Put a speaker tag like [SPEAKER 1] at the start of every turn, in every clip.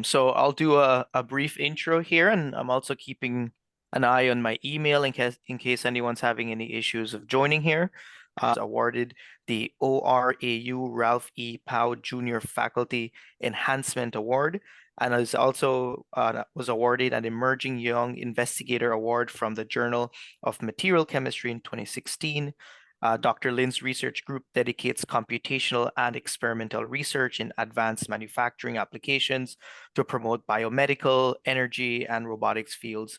[SPEAKER 1] So I'll do a brief intro here, and I'm also keeping an eye on my email in case anyone's having any issues of joining here. Awarded the ORAU Ralph E. Powell Jr. Faculty Enhancement Award, and is also was awarded an Emerging Young Investigator Award from the Journal of Material Chemistry in 2016. Dr. Lin's research group dedicates computational and experimental research in advanced manufacturing applications to promote biomedical, energy, and robotics fields.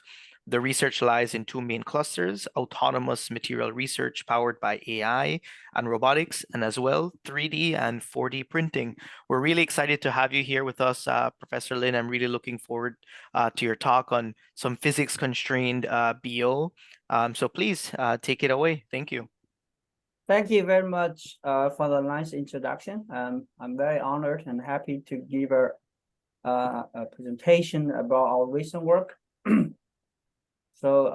[SPEAKER 1] The research lies in two main clusters: autonomous material research powered by AI and robotics, and as well 3D and 4D printing. We're really excited to have you here with us, Professor Lin. I'm really looking forward to your talk on some physics-constrained BO. So please take it away. Thank you.
[SPEAKER 2] Thank you very much for the nice introduction. I'm very honored and happy to give a presentation about our recent work. So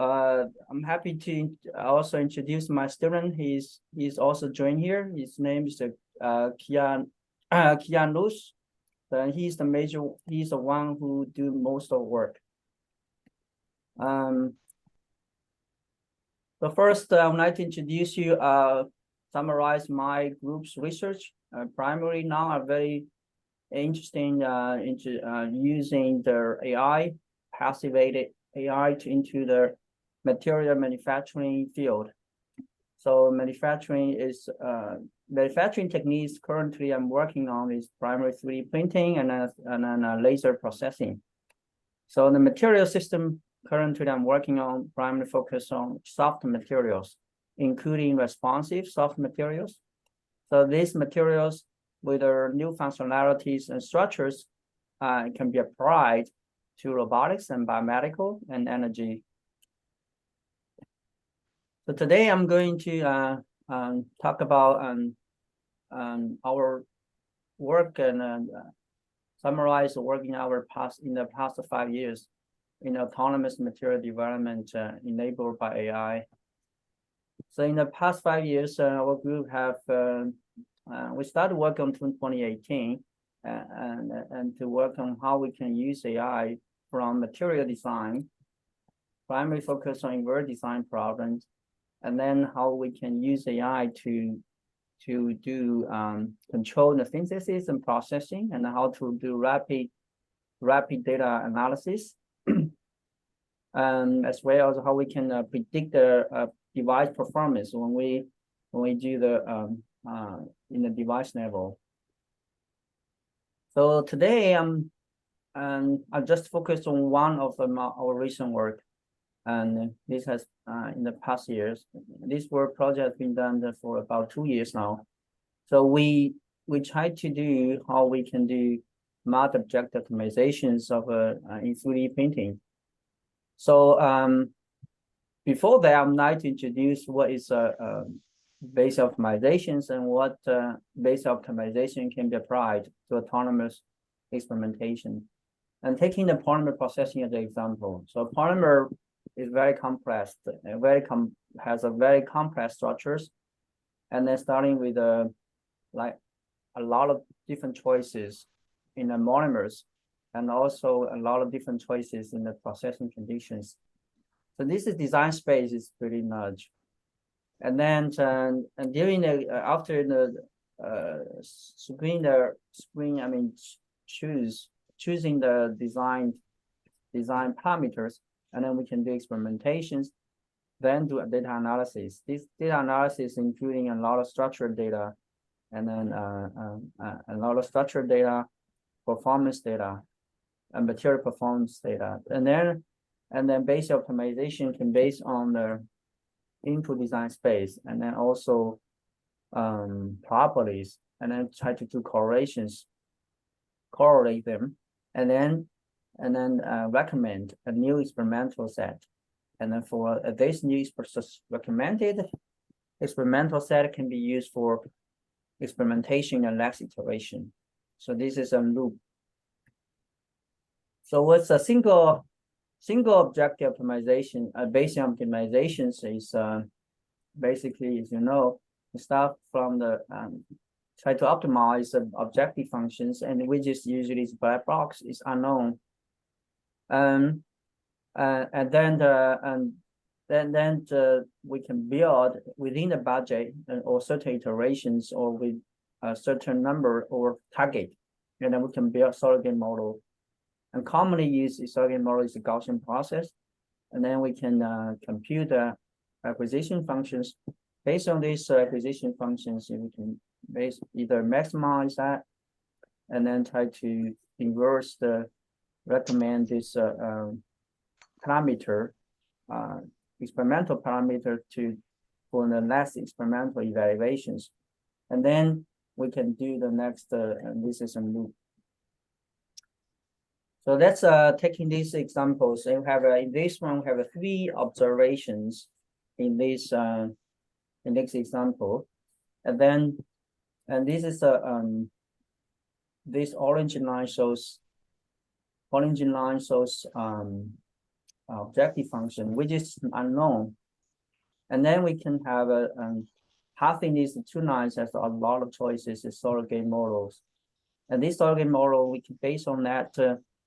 [SPEAKER 2] I'm happy to also introduce my student. He's also joined here. His name is Kian Luz. He's the one who do most of the work. So first, I would like to introduce you, summarize my group's research. Primarily now, I'm very interested into using the AI, passive AI into the material manufacturing field. So manufacturing techniques currently I'm working on is primary 3D printing and then laser processing. So the material system currently I'm working on primarily focus on soft materials, including responsive soft materials. So these materials with their new functionalities and structures can be applied to robotics and biomedical and energy. So today I'm going to talk about our work and summarize the work in the past 5 years in autonomous material development enabled by AI. So in the past 5 years, our group have we started work on 2018 and to work on how we can use AI from material design, primarily focus on inverse design problems, and then how we can use AI to do control the synthesis and processing, and how to do rapid data analysis, as well as how we can predict the device performance when we do the in the device level. So today I just focused on one of our recent work, and this has in the past years. This work project has been done for about 2 years now. So we try to do how we can do multi-object optimizations of in 3D printing. So before that, I'm like to introduce what is base optimizations and what base optimization can be applied to autonomous experimentation. And taking the polymer processing as an example. So polymer is very complex, has a very complex structures, and then starting with like a lot of different choices in the monomers, and also a lot of different choices in the processing conditions. So this is design space is pretty large. And then and during the after the choosing the design parameters, and then we can do experimentations, then do a data analysis. This data analysis including a lot of structured data, and then a lot of structured data, performance data, and material performance data, and then base optimization can base on the input design space, and then also properties, and then try to do correlations, correlate them, and then recommend a new experimental set. And then for this new recommended experimental set can be used for experimentation and next iteration. So this is a loop. So what's a single objective optimization? Bayesian optimizations is basically, as you know, you start from the try to optimize the objective functions, and which is usually black box is unknown. And then we can build within the budget or certain iterations or with a certain number or target, and then we can build surrogate model. And commonly used surrogate model is the Gaussian process, and then we can compute the acquisition functions. Based on these acquisition functions, we can either maximize that and then try to inverse the recommend this parameter, experimental parameter for the next experimental evaluations. And then we can do the next, and this is a loop. So that's taking these examples, and we have in this one we have 3 observations in this example, and this is this orange line shows objective function which is unknown, and then we can have halving these 2 lines has a lot of choices is surrogate models, and this surrogate model we can based on that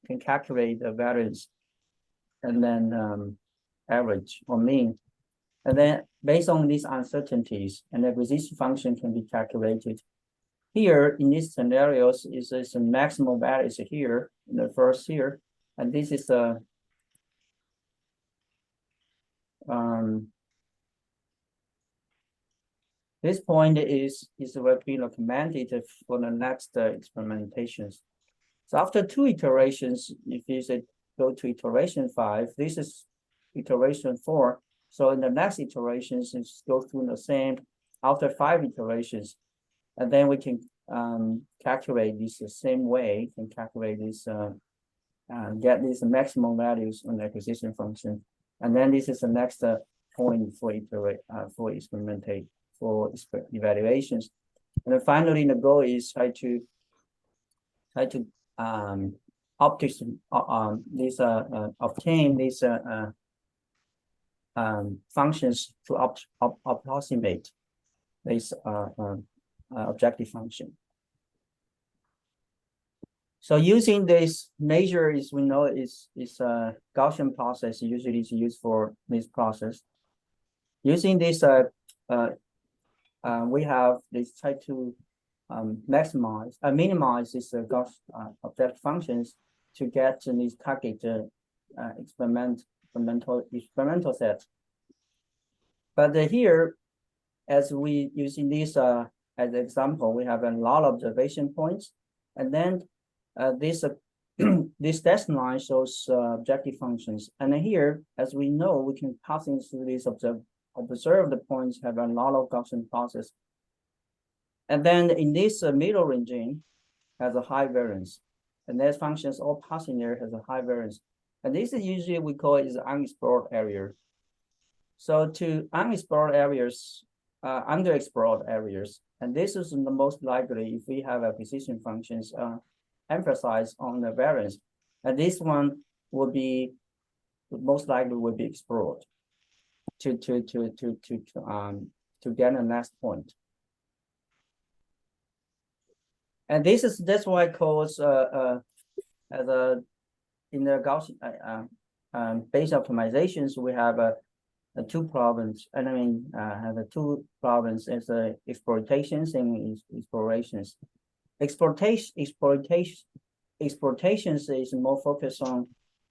[SPEAKER 2] can calculate the variance and then average or mean, and then based on these uncertainties, an acquisition function can be calculated. Here in these scenarios is a maximal value is here in the first here, and this is a this point is what we recommended for the next experimentations. So after 2 iterations, if you say go to iteration 5, this is iteration 4. So in the next iterations, it's go through the same after 5 iterations, and then we can calculate this the same way, can calculate this, get these maximum values on the acquisition function. And then this is the next point for evaluations. And then finally, the goal is try to obtain these functions to approximate this objective function. So using this measure is we know is Gaussian process usually is used for this process. Using this we have this try to minimize this object functions to get these target experimental set. But here, as we using this as an example, we have a lot of observation points, and then this this dashed line shows objective functions, and then here, as we know, we can passing through these observed points have a lot of Gaussian process, and then in this middle region has a high variance, and these functions all passing there has a high variance, and this is usually we call it is unexplored area. So to unexplored areas, underexplored areas, and this is the most likely if we have acquisition functions emphasize on the variance, and this one will be most likely will be explored to get the next point. And that's why it calls as a in the Gaussian base optimizations we have 2 problems, and I mean have 2 problems as exploitations and explorations. Exploitations is more focused on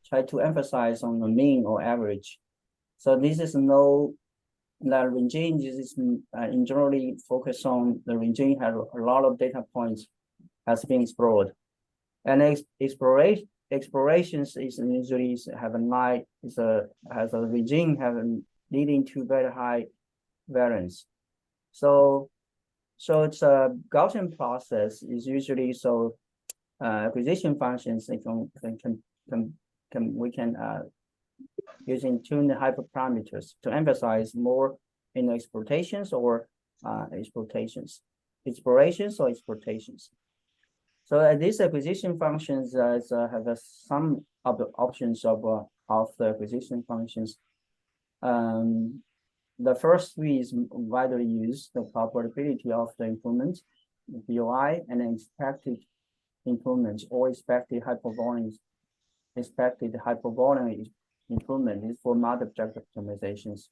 [SPEAKER 2] try to emphasize on the mean or average. So this is the regime is generally focused on the regime has a lot of data points has been explored, and explorations is usually have a has a regime leading to very high variance. So it's a Gaussian process is usually acquisition functions we can using tune the hyperparameters to emphasize more in explorations or explorations. So these acquisition functions have some of the options of the acquisition functions. The first 3 is widely used, the probability of the improvement, BOI, and then expected improvements or expected hypervolume improvement is for multi-objective optimizations.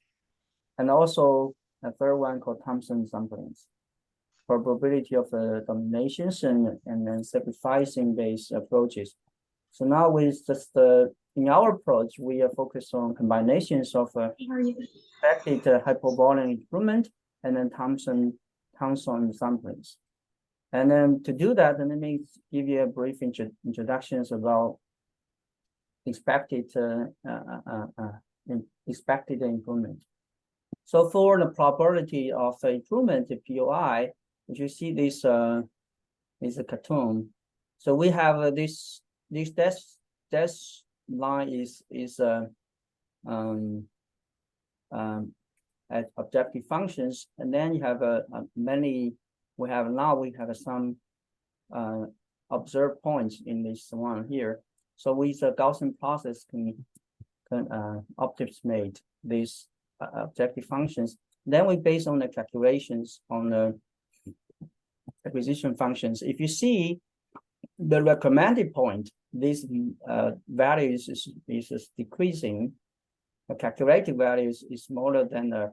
[SPEAKER 2] And also a third one called Thompson samplings, probability of dominations and then sacrificing based approaches. So now with just in our approach, we are focused on combinations of expected hypervolume improvement and then Thompson samplings. And then to do that, let me give you a brief introductions about expected improvement. So for the probability of improvement, the POI, if you see this is a cartoon. So we have this dash line is at objective functions, and then you have we have some observed points in this one here. So with the Gaussian process can optimizate these objective functions. Then we base on the calculations on the acquisition functions. If you see the recommended point, this value is decreasing. The calculated value is smaller than the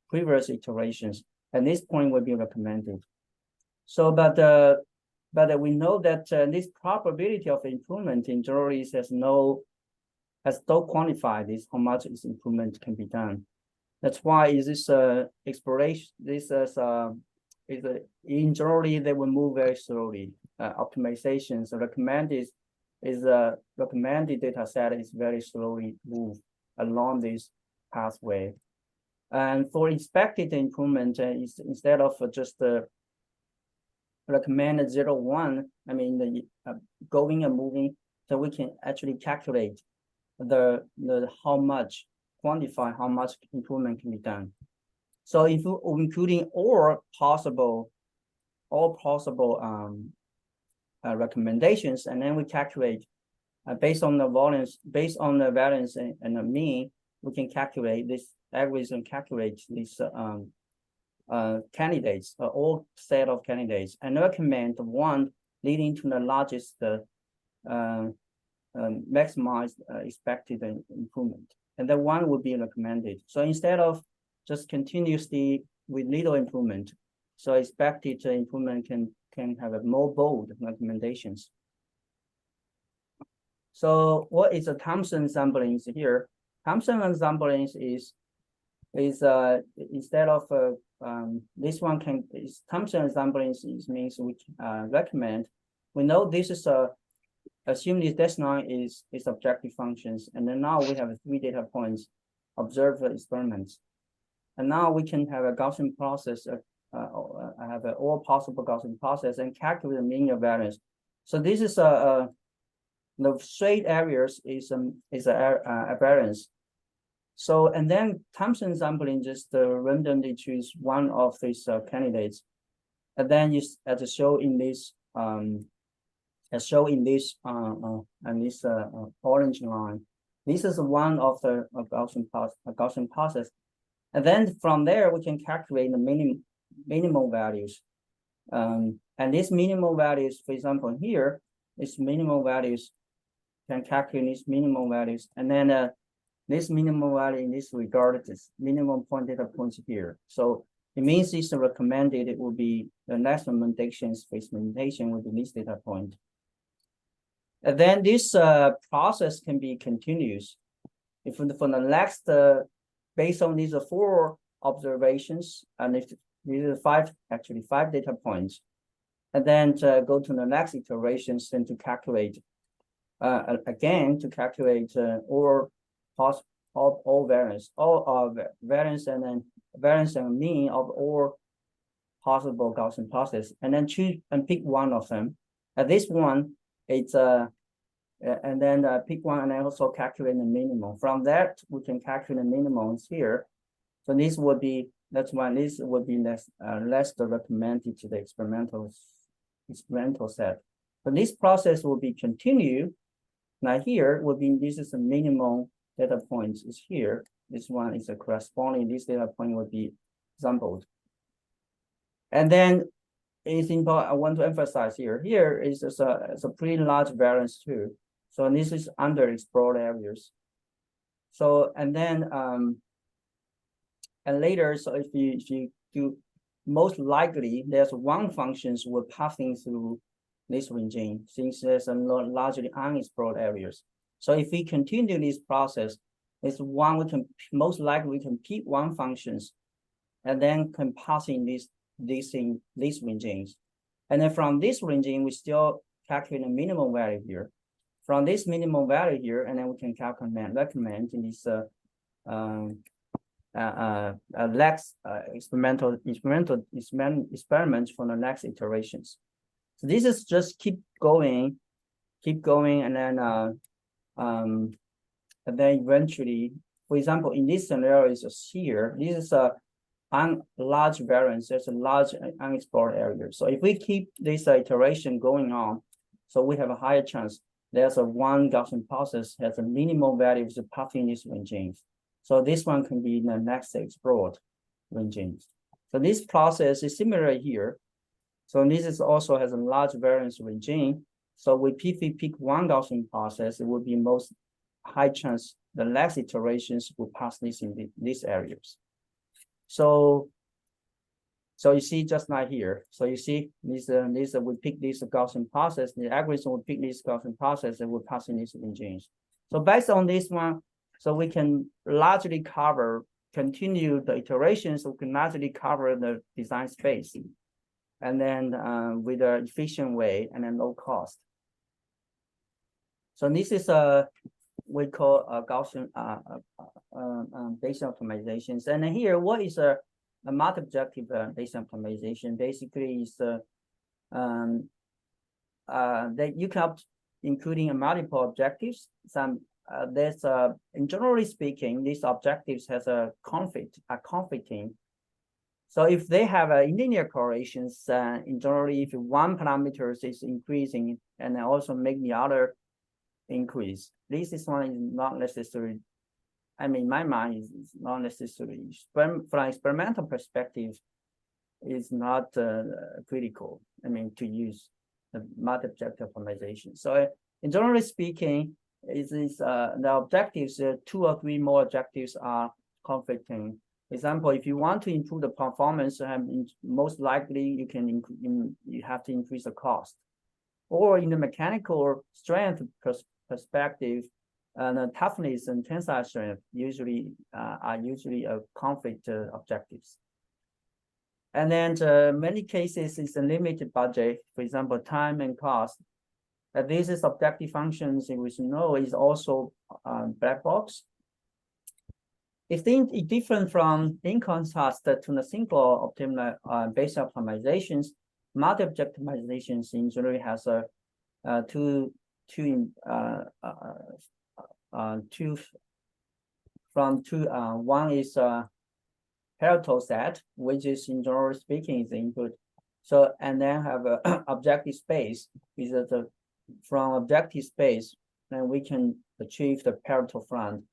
[SPEAKER 2] previous iterations, and this point will be recommended. So, but we know that this probability of improvement in generally has no quantified this how much this improvement can be done. That's why is this exploration. This is in generally they will move very slowly. Optimizations recommended recommended data set is very slowly move along this pathway. And for expected improvement, is instead of just recommend 0.1, I mean the going and moving, so we can actually calculate the how much, quantify how much improvement can be done. So if we're including all possible recommendations, and then we calculate based on the volumes, based on the variance and the mean, we can calculate this algorithm calculates these candidates, all set of candidates, and recommend the one leading to the largest maximized expected improvement, and the one would be recommended. So instead of just continuously with little improvement, so expected improvement can have a more bold recommendations. So what is a Thompson samplings here? Thompson samplings is instead of this one is Thompson samplings means we recommend. We know this is assume this dash line is objective functions, and then now we have 3 data points, observe experiments, and now we can have a Gaussian process. I have all possible Gaussian process and calculate the mean of variance. So this is the shade areas is a variance. So and then Thompson sampling just randomly choose one of these candidates, and then you as shown in this orange line. This is one of the Gaussian process, and then from there we can calculate the minimum values. And these minimum values, for example, here, this minimum values can calculate these minimum values, and then this minimum value in this regard is minimum point data points here. So it means it's recommended it will be the next recommendations for experimentation with this data point. And then this process can be continuous. If for the next, based on these 4 observations, and if these are 5 data points, and then to go to the next iterations and to calculate again to calculate all variance, variance and then variance and mean of all possible Gaussian process, and then choose and pick one of them. At this one, it's and then pick one and then also calculate the minimum. From that, we can calculate the minimums here. So this would be that's why this would be less recommended to the experimental set. But this process will be continued. Now here would be this is the minimum data points is here. This one is a corresponding. This data point would be sampled, and then is important. I want to emphasize here. Here is it's a pretty large variance too. So this is underexplored areas. So and then and later, so if you do, most likely there's one functions we're passing through this region since there's a largely unexplored areas. So if we continue this process, it's one we can most likely we can pick one functions and then can pass in these regions. And then from this region, we still calculate a minimum value here. From this minimum value here, and then we can recommend in this next experiments for the next iterations. So this is just keep going, and then eventually, for example, in this scenario is here. This is a large variance. There's a large unexplored area. So if we keep this iteration going on, so we have a higher chance. There's a one Gaussian process has a minimum value of the passing this regions. So this one can be the next explored regions. So this process is similar here. So this is also has a large variance region. So if we pick one Gaussian process, it would be most high chance the next iterations will pass this in these areas. So you see just like here. So you see this we pick this Gaussian process. The algorithm will pick this Gaussian process and will pass in these regions. So based on this one, so we can largely continue the iterations. So we can largely cover the design space, and then with an efficient way and then low cost. So this is we call a Gaussian Bayesian optimizations. And then here, what is a multi-objective Bayesian optimization? Basically, is that you can including multiple objectives. Some there's in generally speaking, these objectives has a conflicting. So if they have linear correlations, in generally, if one parameter is increasing and then also make the other increase, this is one is not necessary. I mean, in my mind is not necessary. From experimental perspective, is not critical. I mean, to use the multi-objective optimization. So, in generally speaking, the objectives, 2 or 3 more objectives are conflicting. Example, if you want to improve the performance, most likely you have to increase the cost. Or in the mechanical strength perspective, the toughness and tensile strength are usually a conflict objectives. And then many cases it's a limited budget, for example, time and cost. This is objective functions which know is also black box. It's different from, in contrast to the simple Bayesian optimizations. Multi-objective optimizations usually has two one is Pareto set, which is in general speaking is the input. So and then have a objective space is from objective space, then we can achieve the Pareto front.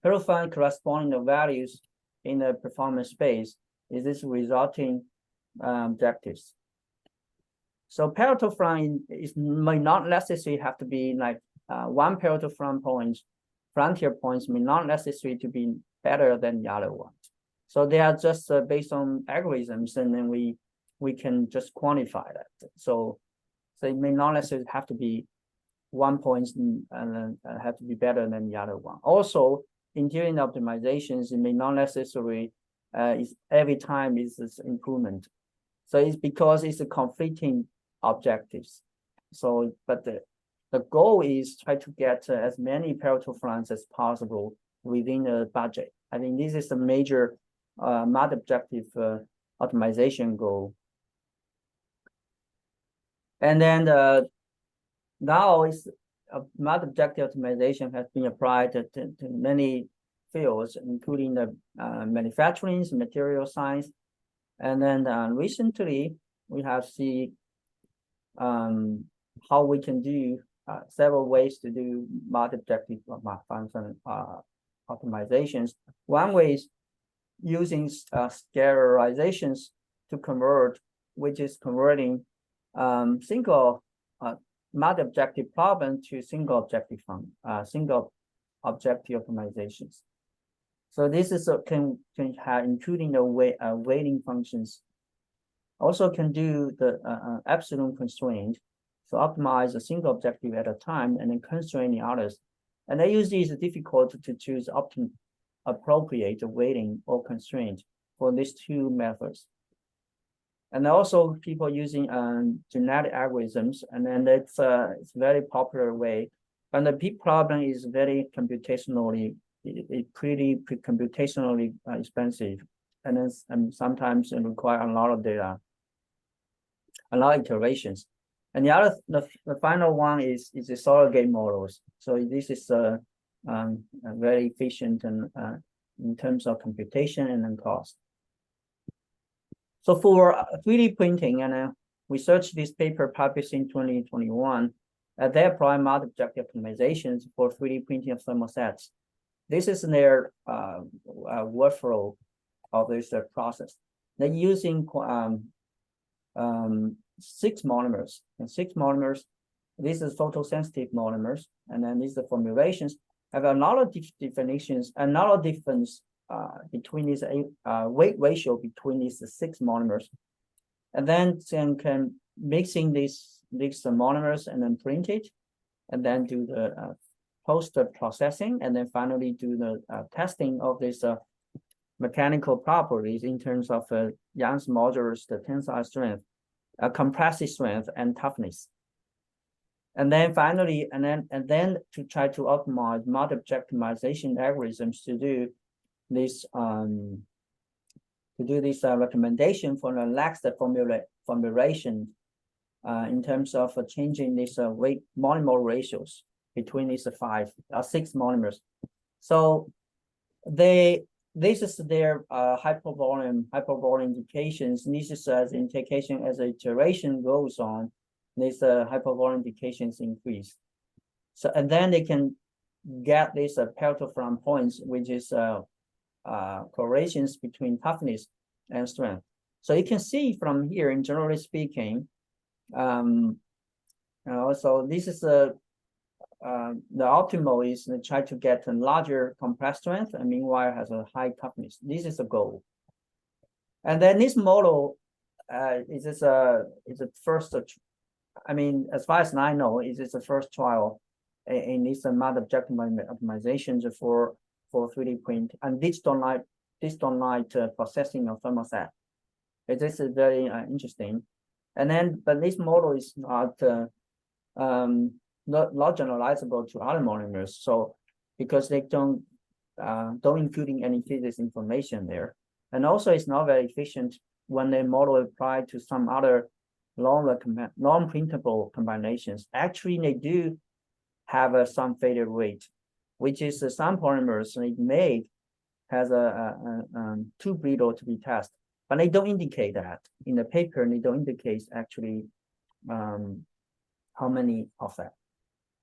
[SPEAKER 2] Pareto front corresponding to values in the performance space is this resulting objectives. So Pareto front may not necessarily have to be like one Pareto front point. Frontier points may not necessarily to be better than the other ones. So they are just based on algorithms, and then we can just quantify that. So it may not necessarily have to be one point and have to be better than the other one. Also, interior optimizations, it may not necessarily is every time is this improvement. So it's because it's a conflicting objectives. So, but the goal is try to get as many Pareto fronts as possible within the budget. I think this is a major multi-objective optimization goal. And then now is multi-objective optimization has been applied to many fields, including the manufacturing, material science. And then recently we have seen how we can do several ways to do multi-objective function optimizations. One way is using scalarizations to convert which is converting single multi-objective problem to single objective optimizations. So this is can have including the weighting functions. Also can do the epsilon constraint to optimize a single objective at a time and then constrain the others. And they usually it's difficult to choose appropriate weighting or constraint for these two methods. And also people using genetic algorithms, and then it's a very popular way. But the big problem is very computationally, pretty computationally expensive, and then sometimes it require a lot of data, a lot of iterations. And the final one is the surrogate models. So this is very efficient and in terms of computation and then cost. So for 3D printing, and we searched this paper published in 2021. They apply multi-objective optimizations for 3D printing of thermosets. This is their workflow of this process. They're using 6 monomers, and 6 monomers. This is photosensitive monomers, and then these are formulations have a lot of definitions, a lot of difference between these weight ratio between these 6 monomers, and then can mixing these monomers and then print it, and then do the post processing, and then finally do the testing of this mechanical properties in terms of Young's modulus, the tensile strength, compressive strength, and toughness. And then finally, and then to try to optimize multi-object optimization algorithms to do this recommendation for the next formulation in terms of changing these weight monomer ratios between these 6 monomers. So this is their hypervolume indications. This is as indication as iteration goes on, these hypervolume indications increase. So and then they can get this Peltofram points, which is correlations between toughness and strength. So you can see from here, in generally speaking, also this is the optimal is to try to get a larger compressed strength, and meanwhile has a high toughness. This is a goal. And then this model is a first. I mean, as far as I know, it is the first trial in this multi-objective optimizations for 3D print and digital light processing of thermoset. This is very interesting. And then, but this model is not generalizable to other monomers. So because they don't including any physics information there, and also it's not very efficient when the model applied to some other non-printable combinations. Actually, they do have some failure rate, which is some polymers they made has too brittle to be tested, but they don't indicate that in the paper. They don't indicate actually how many of that.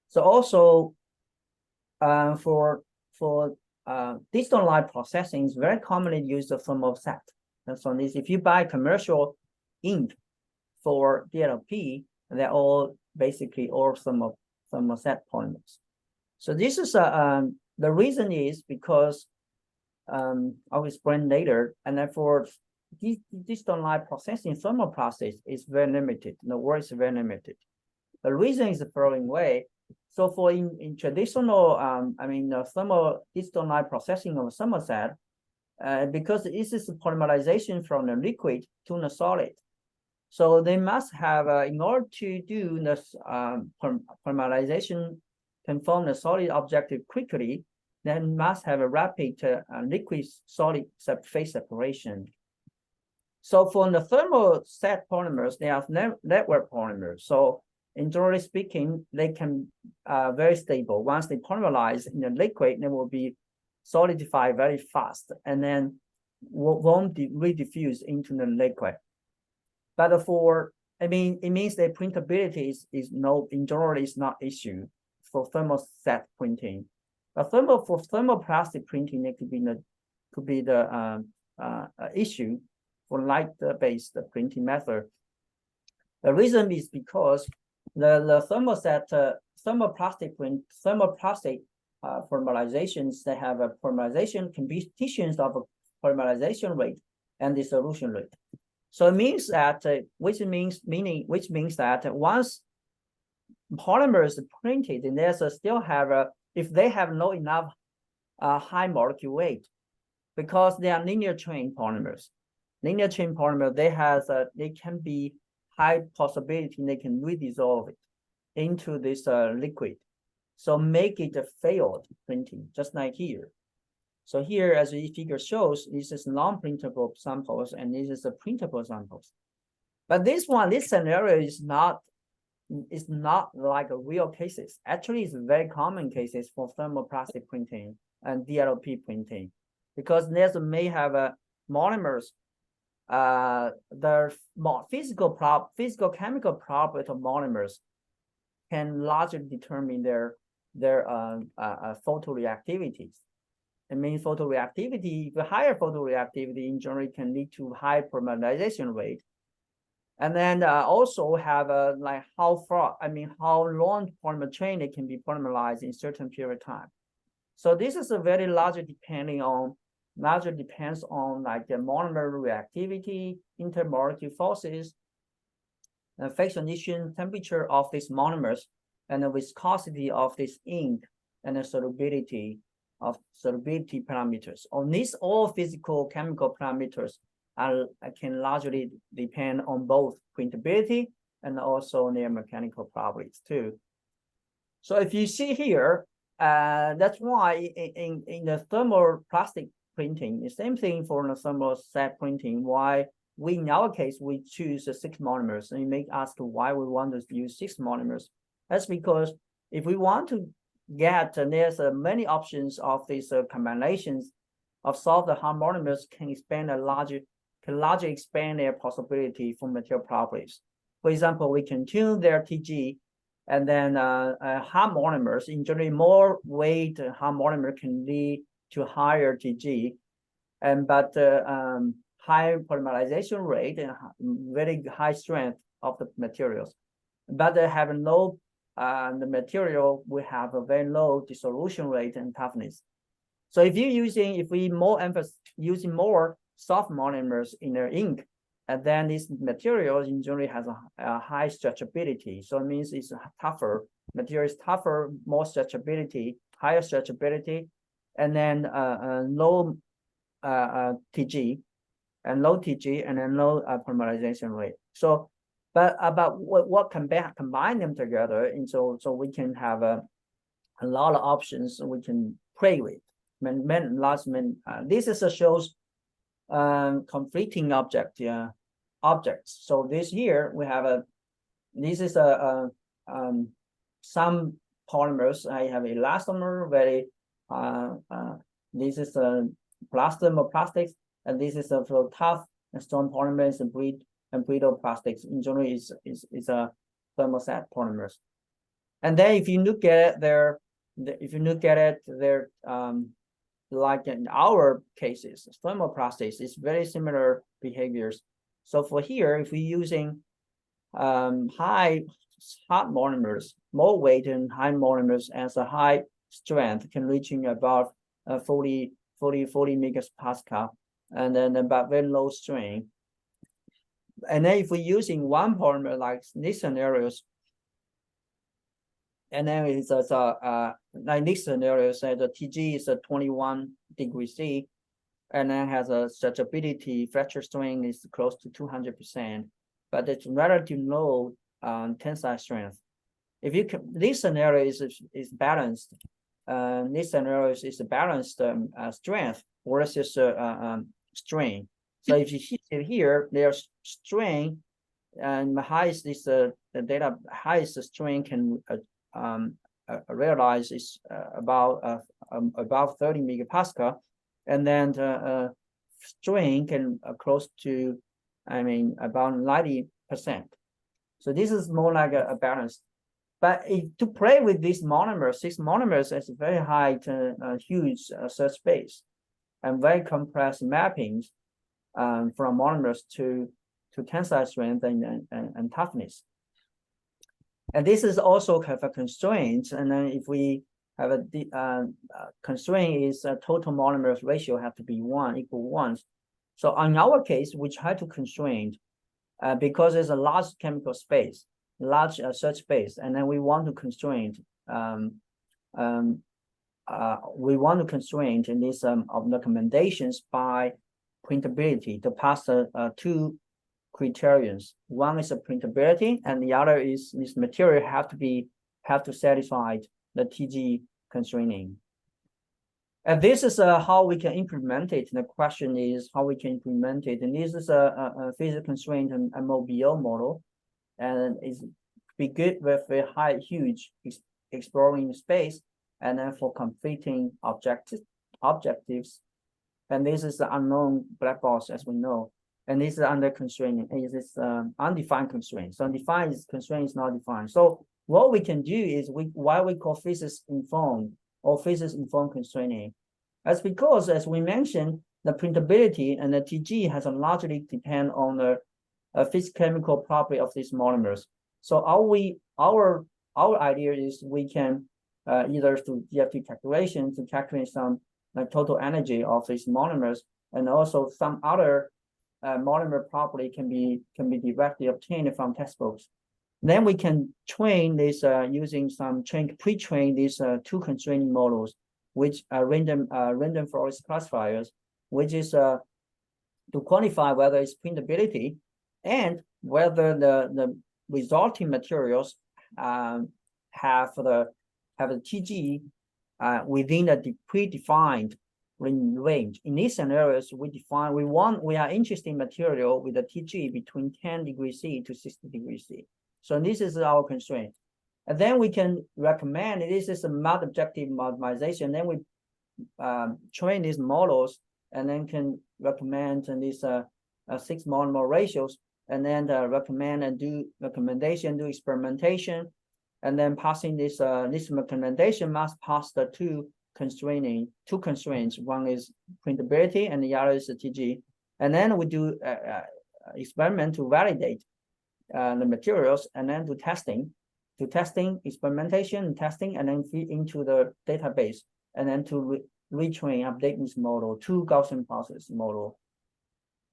[SPEAKER 2] So also for digital light processing is very commonly used thermoset. And so this, if you buy commercial ink for DLP, they're all basically all thermoset polymers. So this is the reason is because I'll explain later, and then for digital light processing, thermal process is very limited. The work is very limited. The reason is the following way. So for in traditional, thermal digital light processing of a thermoset, because this is polymerization from the liquid to the solid. So they must have, in order to do this polymerization, conform the solid objective quickly, then must have a rapid liquid solid phase separation. So for the thermoset polymers, they have network polymers. So in generally speaking, they can very stable. Once they polymerize in the liquid, they will be solidified very fast, and then won't rediffuse into the liquid. But it means the printability is no, in general, is not issue for thermoset printing. But for thermoplastic printing, it could be the issue for light-based printing method. The reason is because the thermoplastic formalizations, they have a polymerization competitions of a polymerization rate and dissolution rate. So it means that which means that once polymers printed, and there's still have a, if they have no enough high molecule weight, because they are linear chain polymers. Linear chain polymer, they can be high possibility they can redissolve it into this liquid. So make it a failed printing, just like here. So here, as the figure shows, this is non-printable samples and this is a printable samples. But this scenario is not like a real cases. Actually, it's very common cases for thermoplastic printing and DLP printing, because there's may have a monomers. The physical chemical property of monomers can largely determine their photoreactivities. It means photoreactivity, the higher photoreactivity in general can lead to high polymerization rate. And then also have like how long polymer chain it can be polymerized in certain period of time. So this is a very largely depends on like the monomer reactivity, intermolecular forces, fractionation temperature of these monomers, and the viscosity of this ink, and the solubility parameters. On these all physical chemical parameters can largely depend on both printability and also their mechanical properties too. So if you see here, that's why in the thermoplastic printing, the same thing for the thermoset printing, why we in our case we choose 6 monomers, and you may ask why we want to use 6 monomers. That's because if we want to get, there's many options of these combinations of solve the hard monomers can largely expand their possibility for material properties. For example, we can tune their TG, and then hard monomers, in general, more weight hard monomer can lead to higher TG, but high polymerization rate and very high strength of the materials. But they have no, the material will have a very low dissolution rate and toughness. So if we more emphasis using more soft monomers in their ink, and then this material in general has a high stretchability. So it means it's tougher. Material is tougher, more stretchability, higher stretchability, and then low TG, and then low polymerization rate. So, but about what can combine them together, and so we can have a lot of options we can play with. This is shows conflicting objects. So this here we have this is some polymers. I have elastomer, very this is a plastics, and this is a tough and strong polymers and brittle plastics. In general, is a thermoset polymers. And then if you look at their like in our cases, thermoplastics is very similar behaviors. So for here, if we're using high hot monomers, more weight and high monomers as a high strength, can reaching about 40 megapascal, and then about very low strain. And then if we're using one polymer like these scenarios, and then it's like this scenario said the TG is 21 degrees C, and then has a stretchability fracture strain is close to 200%, but it's relatively low tensile strength. If you can, this scenario is balanced. This scenario is a balanced strength versus strain. So if you see here, there's strain, and the highest is the data highest strain can realize is about 30 megapascal, and then strain can close to, about 90%. So this is more like a balance. But to play with these monomers, 6 monomers has very high, huge search space and very compressed mappings from monomers to tensile strength and toughness. And this is also have a constraint. And then if we have a constraint is a total monomer ratio have to be equal 1. So in our case, we try to constrain because there's a large chemical space, large search space, and then we want to constrain. We want to constrain in this of recommendations by printability to pass two criterions. One is the printability, and the other is this material have to satisfy the TG constraining. And this is how we can implement it. The question is how we can implement it. And this is a physical constraint and MOBO model, and it's be good with a huge exploring space, and then for completing objectives. And this is the unknown black box, as we know. And this is under constraint. It is undefined constraint. So defined constraint is not defined. So what we can do is why we call physics informed or physics informed constraining. That's because, as we mentioned, the printability and the TG has a largely depend on the physicochemical property of these monomers. So our idea is we can either through DFT calculation to calculate some total energy of these monomers, and also some other monomer property can be directly obtained from textbooks. Then we can train this using some pre-train these two constraining models, which are random forest classifiers, which is to quantify whether it's printability and whether the resulting materials have the TG within the predefined range. In these scenarios, we are interested in material with a TG between 10 degrees C to 60 degrees C. So this is our constraint. And then we can recommend, this is a multi-objective optimization. Then we train these models and then can recommend these 6 monomer ratios, and then recommend and do recommendation, do experimentation, and then passing this recommendation must pass the two constraints. One is printability and the other is the TG. And then we do experiment to validate the materials, and then do testing, experimentation, testing, and then feed into the database, and then to retrain, update this model to Gaussian process model.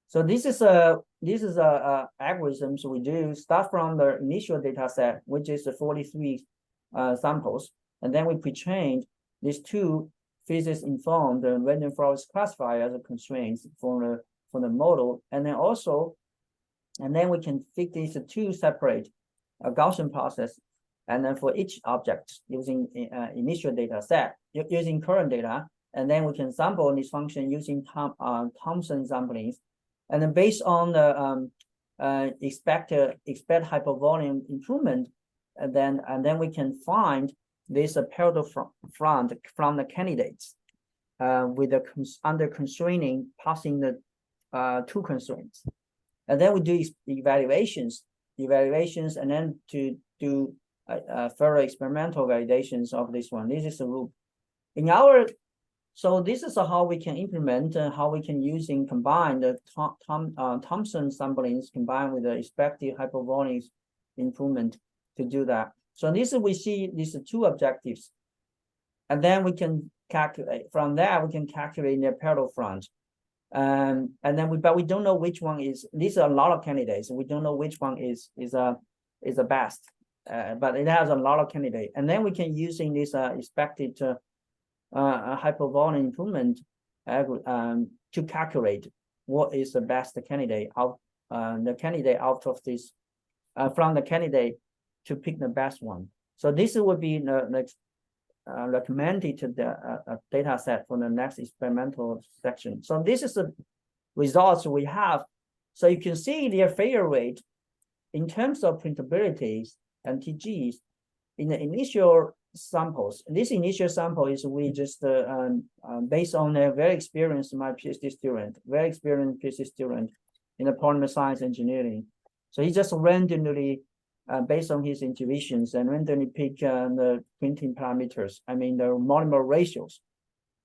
[SPEAKER 2] So this is algorithms we do. Start from the initial data set, which is the 43 samples, and then we pre-trained these two physics informed random forest classifiers as constraints for the model, and then we can fit these two separate Gaussian process, and then for each object using initial data set, using current data, and then we can sample this function using Thomson samplings, and then based on the expect hypervolume improvement, and then we can find this parallel front from the candidates with the under constraining passing the two constraints. And then we do evaluations, and then to do further experimental validations of this one. This is the loop. So this is how we can implement, how we can combine the Thomson samplings combined with the expected hypervolume improvement to do that. So we see these two objectives, and then we can calculate from that. We can calculate the parallel front. And then but we don't know which one is. These are a lot of candidates. We don't know which one is the best, but it has a lot of candidates. And then we can using this expected hypervolume improvement to calculate what is the best candidate out out of this from the candidate to pick the best one. So this would be the recommended to the data set for the next experimental section. So this is the results we have. So you can see their failure rate in terms of printabilities and TGs in the initial samples. This initial sample is we just based on a very experienced PhD student in the polymer science engineering. So he just randomly based on his intuitions and randomly pick the printing parameters, the monomer ratios,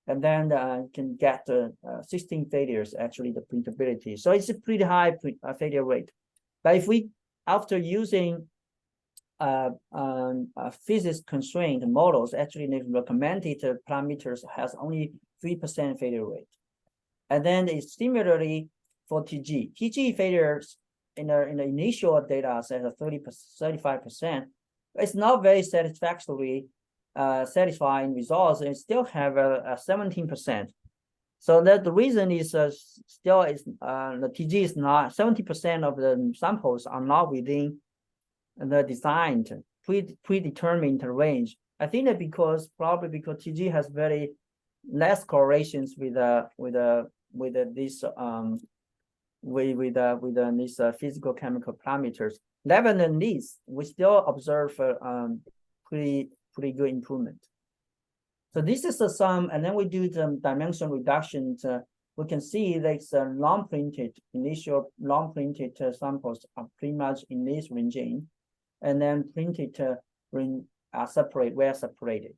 [SPEAKER 2] and then can get 16 failures, actually, the printability. So it's a pretty high failure rate. But if we, after using physics constrained models, actually the recommended parameters has only 3% failure rate. And then it's similarly for TG. TG failures in the initial data set of 35%. It's not very satisfactory, satisfying results, and still have a 17%. So that the reason is still is the TG is not 70% of the samples are not within the designed predetermined range. I think that probably because TG has very less correlations with these physical chemical parameters. Nevertheless, we still observe pretty good improvement. So this is the sum, and then we do the dimension reductions. We can see there's initial long-printed samples are pretty much in this regime, and then printed are separated.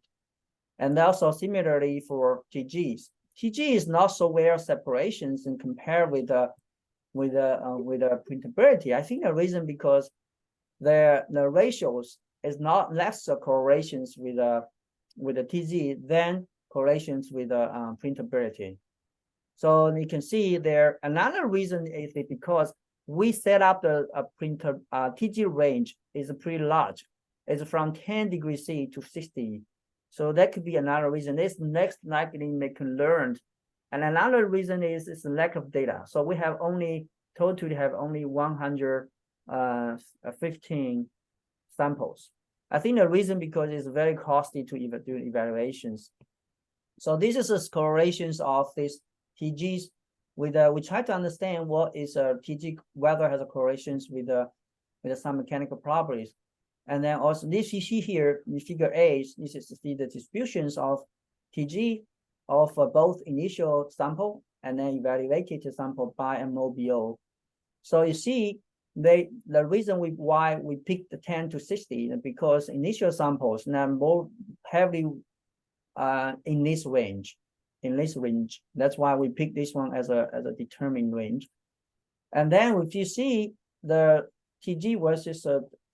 [SPEAKER 2] And also similarly for TGs. TG is not so well separations and compared with the printability. I think the reason because the ratios is not less correlations with the TG than correlations with printability. So you can see there. Another reason is because we set up the printer TG range is pretty large. It's from 10 degrees C to 60. So that could be another reason. This next likely they can learn. And another reason is it's a lack of data. So we have only totally have only 115 samples. I think the reason because it's very costly to even do evaluations. So this is the correlations of these TGs with we try to understand what is a TG, whether it has a correlations with some mechanical properties. And then also this you see here in figure A, this is to see the distributions of TG of both initial sample and then evaluated sample by MOBO. So you see the reason why we picked the 10 to 60 because initial samples now more heavily in this range. That's why we picked this one as a determined range. And then if you see the TG versus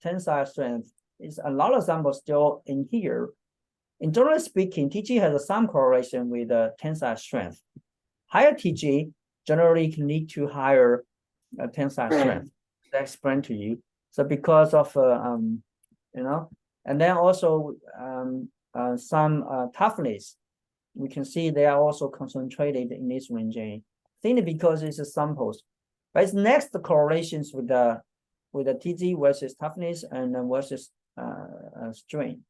[SPEAKER 2] tensile strength, is a lot of samples still in here. In general speaking, TG has some correlation with tensile strength. Higher TG generally can lead to higher tensile strength. I explained to you. So because of and then also some toughness, we can see they are also concentrated in this range. I think because it's samples, but it's next the correlations with the TG versus toughness and versus strain.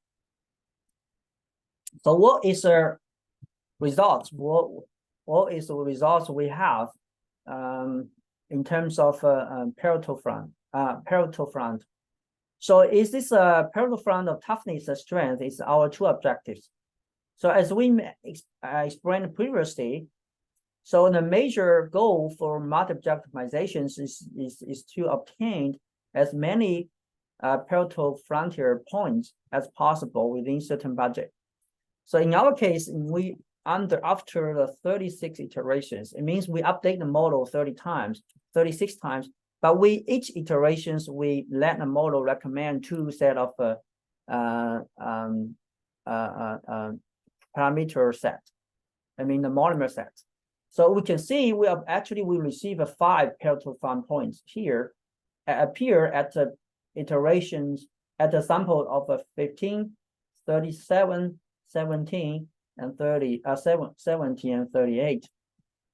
[SPEAKER 2] So what is the results? What is the results we have in terms of parietal front? So is this parietal front of toughness and strength is our two objectives. So as we explained previously, so the major goal for multi-object optimizations is to obtain as many parietal frontier points as possible within certain budget. So in our case, after the 36 iterations, it means we update the model 36 times, but each iterations we let the model recommend two set of parameter set. I mean the monomer set. So we can see we receive 5 parietal front points here appear at the iterations at the sample of 15, 37, 17, and 30, 70 and 38.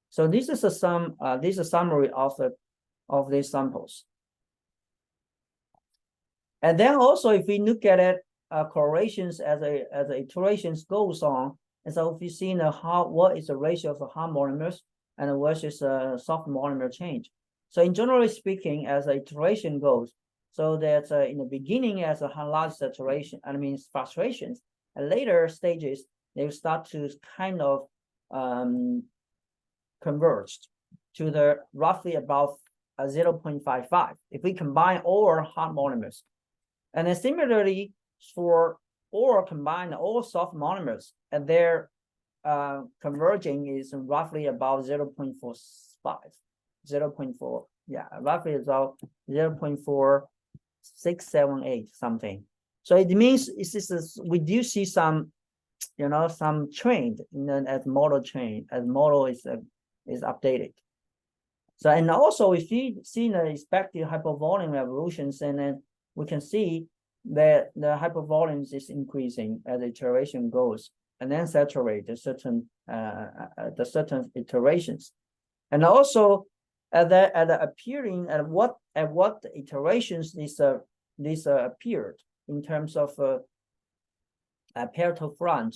[SPEAKER 2] So this is a summary of these samples. And then also if we look at it, correlations as iterations goes on, and so if you see what is the ratio of hard monomers and versus soft monomer change. So in generally speaking, as iteration goes, so that in the beginning as a large saturation, fluctuations, and later stages they start to kind of converge to the roughly about 0.55 if we combine all hard monomers. And then similarly for combine all soft monomers, and their converging is roughly about 0.45, 0.4. yeah, roughly about 0.4678 something. So it means we do see some, some trend as model change, as model is updated. So, and also if you see the expected hypervolume evolutions, and then we can see that the hypervolumes is increasing as iteration goes, and then saturate the certain iterations. And also at the appearing at what iterations this appeared in terms of pair to front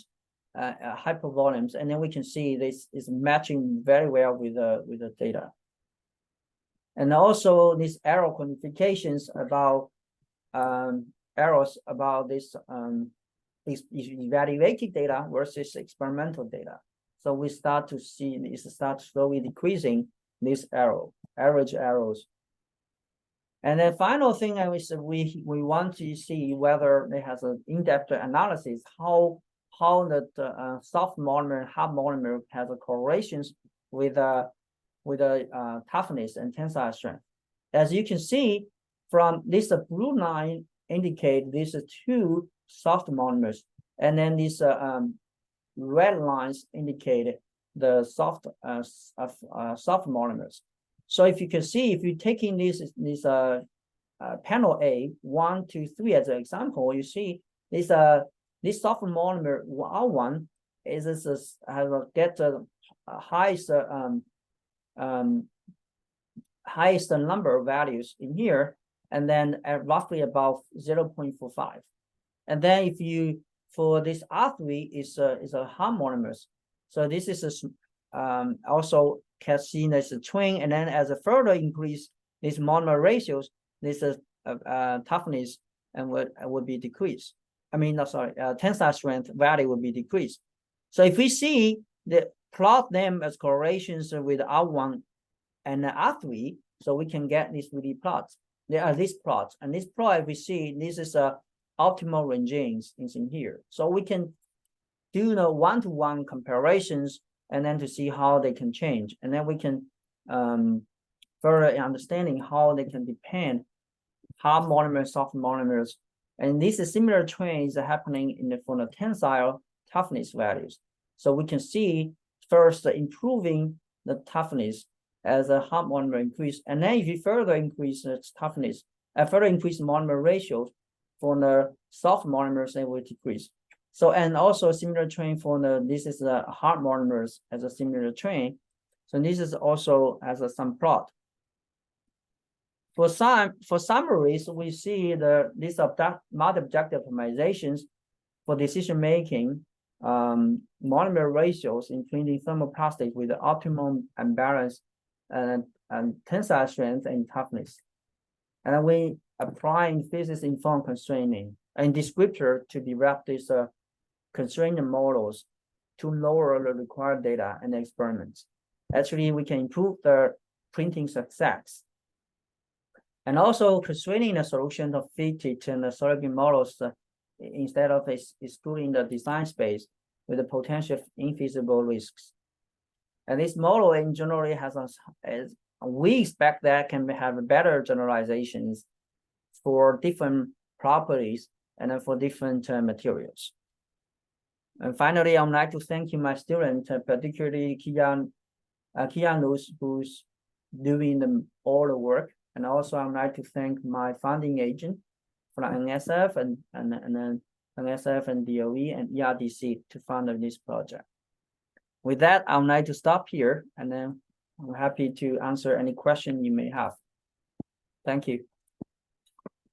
[SPEAKER 2] hypervolumes, and then we can see this is matching very well with the data. And also these error quantifications about errors about this evaluated data versus experimental data. So we start to see this start slowly decreasing this average errors. And then final thing I was we want to see whether it has an in-depth analysis how the soft monomer and hard monomer has a correlations with toughness and tensile strength. As you can see from this blue line indicate these two soft monomers, and then these red lines indicate the soft monomers. So if you can see, if you're taking this panel A 1, 2, 3 as an example, you see this soft monomer R1 get the highest number of values in here, and then at roughly about 0.45. And then if you for this R3 is a hard monomers, so this is also can seen as a twin, and then as a further increase these monomer ratios, this toughness and would be decreased. I mean, no, sorry, tensile strength value would be decreased. So if we see the plot them as correlations with R1 and R3, so we can get these 3D plots. There are these plots, and this plot we see this is a optimal rangings is in here. So we can do the one-to-one comparisons, and then to see how they can change, and then we can further understanding how they can depend hard monomers, soft monomers, and this is similar trends are happening in for the tensile toughness values. So we can see first improving the toughness as a hard monomer increase, and then if you further increase its toughness, further increase monomer ratios for the soft monomers, they will decrease. So, and also a similar trend for this is the hard monomers as a similar trend. So this is also as some plot. For summaries, we see these multi-objective optimizations for decision making, monomer ratios, including thermoplastic with the optimum and balance and tensile strength and toughness. And we applying physics-informed constraining and descriptor to develop these constraint models to lower the required data and experiments. Actually, we can improve the printing success. And also constraining the solution of fitted and the solid models instead of excluding the design space with the potential infeasible risks. And this model in generally has we expect that can have better generalizations for different properties and then for different materials. And finally, I would like to thank you, my student, particularly Kian, who's doing all the work. And also, I would like to thank my funding agent from NSF and then NSF and DOE and ERDC to fund this project. With that, I would like to stop here, and then I'm happy to answer any question you may have. Thank you.